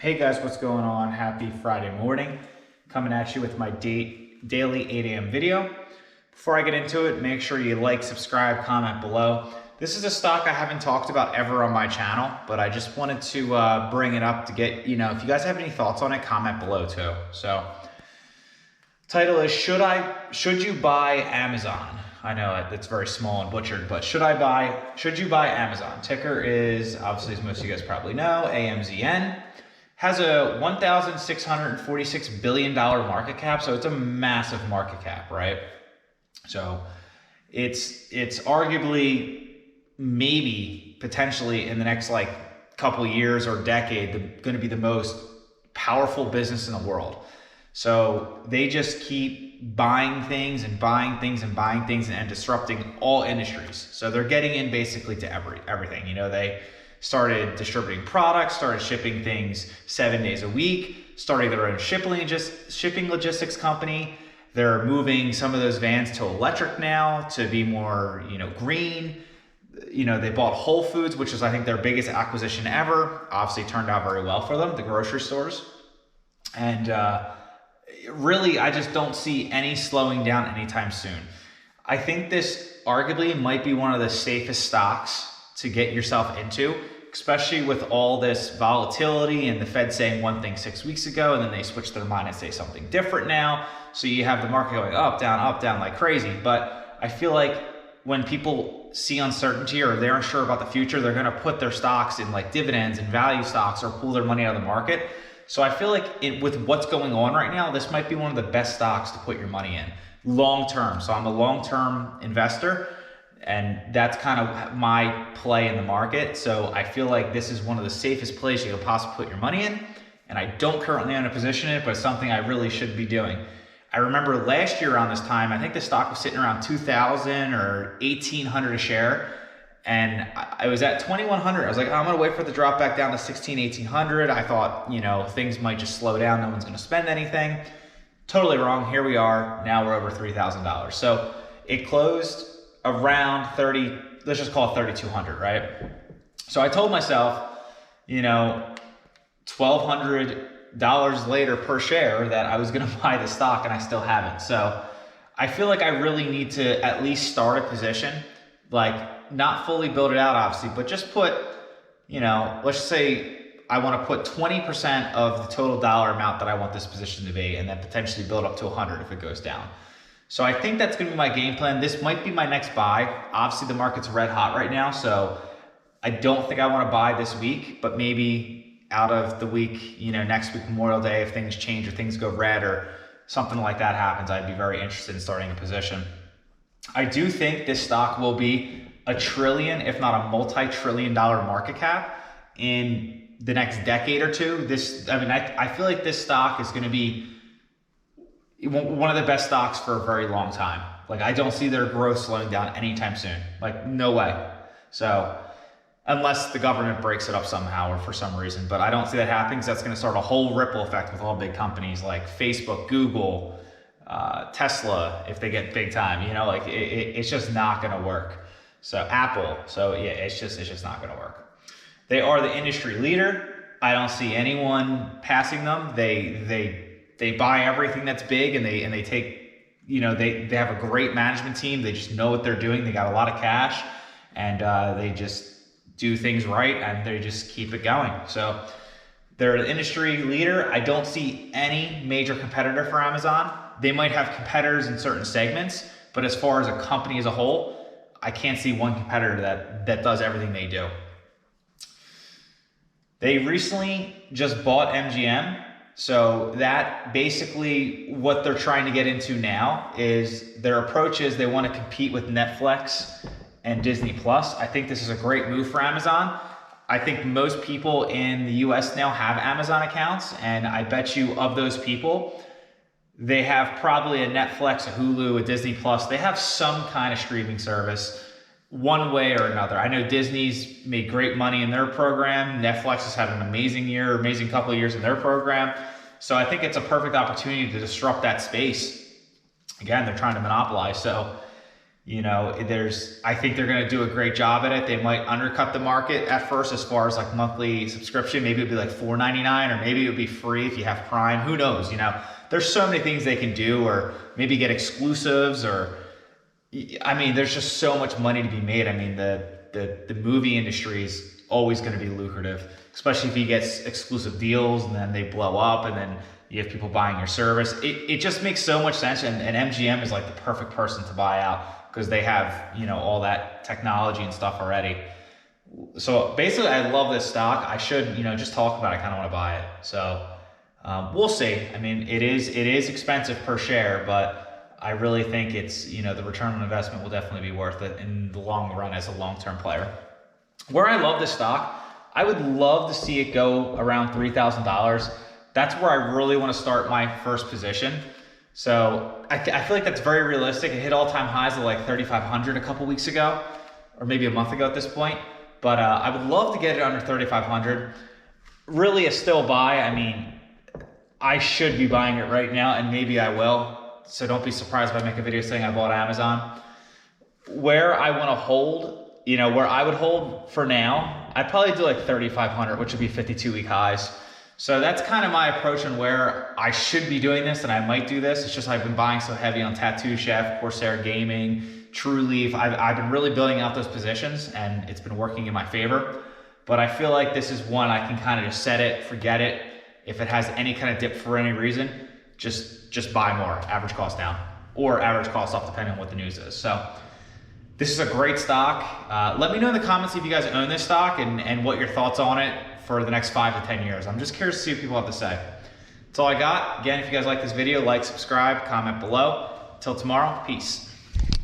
Hey guys, what's going on? Happy Friday morning. Coming at you with my daily 8 a.m. video. Before I get into it, make sure you like, subscribe, comment below. This is a stock I haven't talked about ever on my channel, but I just wanted to bring it up to get, if you guys have any thoughts on it, comment below too. So, title is, should you buy Amazon? I know it's very small and butchered, but should you buy Amazon? Ticker is, obviously, as most of you guys probably know, Amzn. Has a $1,646 billion market cap, so it's a massive market cap, right? So it's arguably, maybe, potentially in the next couple years or decade, going to be the most powerful business in the world. So they just keep buying things and buying things and buying things and disrupting all industries. So they're getting in basically to everything. They started distributing products, started shipping things 7 days a week, starting their own shipping logistics company. They're moving some of those vans to electric now to be more, green. They bought Whole Foods, which is, I think, their biggest acquisition ever. Obviously turned out very well for them, the grocery stores. And really, I just don't see any slowing down anytime soon. I think this arguably might be one of the safest stocks to get yourself into, especially with all this volatility and the Fed saying one thing 6 weeks ago, and then they switch their mind and say something different now. So you have the market going up, down like crazy. But I feel like when people see uncertainty or they're unsure about the future, they're going to put their stocks in dividends and value stocks or pull their money out of the market. So I feel like with what's going on right now, this might be one of the best stocks to put your money in long term. So I'm a long-term investor, and that's kind of my play in the market. So I feel like this is one of the safest places you could possibly put your money in. And I don't currently own a position in it, but it's something I really should be doing. I remember last year around this time, I think the stock was sitting around 2,000 or 1,800 a share. And I was at 2,100. I was like, I'm going to wait for it to drop back down to 1,600, 1,800. I thought, things might just slow down. No one's going to spend anything. Totally wrong. Here we are. Now we're over $3,000. So it closed around let's just call it 3,200, right? So I told myself, $1,200 later per share that I was going to buy the stock, and I still haven't. So I feel like I really need to at least start a position, not fully build it out, obviously, but just put, let's say I want to put 20% of the total dollar amount that I want this position to be, and then potentially build up to 100 if it goes down. So I think that's going to be my game plan. This might be my next buy. Obviously, the market's red hot right now, so I don't think I want to buy this week, but maybe out of the week, next week, Memorial Day, if things change or things go red or something like that happens, I'd be very interested in starting a position. I do think this stock will be a trillion, if not a multi-trillion-dollar market cap in the next decade or two. I feel like this stock is going to be one of the best stocks for a very long time. I don't see their growth slowing down anytime soon. No way. So unless the government breaks it up somehow or for some reason, but I don't see that happening, because that's going to start a whole ripple effect with all big companies like Facebook, Google, Tesla, if they get big time. It's just not going to work. So Apple. So yeah, it's just not going to work. They are the industry leader. I don't see anyone passing them. They buy everything that's big, and they take, they have a great management team. They just know what they're doing. They got a lot of cash, and they just do things right, and they just keep it going. So they're the industry leader. I don't see any major competitor for Amazon. They might have competitors in certain segments, but as far as a company as a whole, I can't see one competitor that does everything they do. They recently just bought MGM. So that basically what they're trying to get into now is their approach is they want to compete with Netflix and Disney Plus. I think this is a great move for Amazon. I think most people in the US now have Amazon accounts, and I bet you of those people, they have probably a Netflix, a Hulu, a Disney Plus. They have some kind of streaming service one way or another. I know Disney's made great money in their program. Netflix has had an amazing couple of years in their program. So I think it's a perfect opportunity to disrupt that space. Again, they're trying to monopolize. So You know, I think they're going to do a great job at it. They might undercut the market at first as far as like monthly subscription. Maybe it'd be like $4.99, or maybe it would be free if you have Prime. Who knows? You know, there's so many things they can do, or maybe get exclusives, or I mean, there's just so much money to be made. I mean, the movie industry is always going to be lucrative, especially if you get exclusive deals and then they blow up and then you have people buying your service. It just makes so much sense, and MGM is like the perfect person to buy out because they have, you know, all that technology and stuff already. So basically, I love this stock. I should, you know, just talk about it. I kind of want to buy it. So we'll see. I mean, it is expensive per share, but I really think it's, you know, the return on investment will definitely be worth it in the long run as a long-term player. Where I love this stock, I would love to see it go around $3,000. That's where I really want to start my first position. So I feel like that's very realistic. It hit all-time highs of like 3,500 a couple weeks ago, or maybe a month ago at this point. But I would love to get it under 3,500. Really a still buy. I mean, I should be buying it right now, and maybe I will. So don't be surprised if I make a video saying I bought Amazon. Where I want to hold, you know, where I would hold for now, I'd probably do like 3,500, which would be 52-week highs. So that's kind of my approach on where I should be doing this, and I might do this. It's just I've been buying so heavy on Tattoo Chef, Corsair Gaming, True Leaf. I've been really building out those positions, and it's been working in my favor. But I feel like this is one I can kind of just set it, forget it. If it has any kind of dip for any reason, just buy more, average cost down, or average cost up, depending on what the news is. So this is a great stock. Let me know in the comments if you guys own this stock and what your thoughts on it for the next 5 to 10 years. I'm just curious to see what people have to say. That's all I got. Again, if you guys like this video, like, subscribe, comment below. Till tomorrow, peace.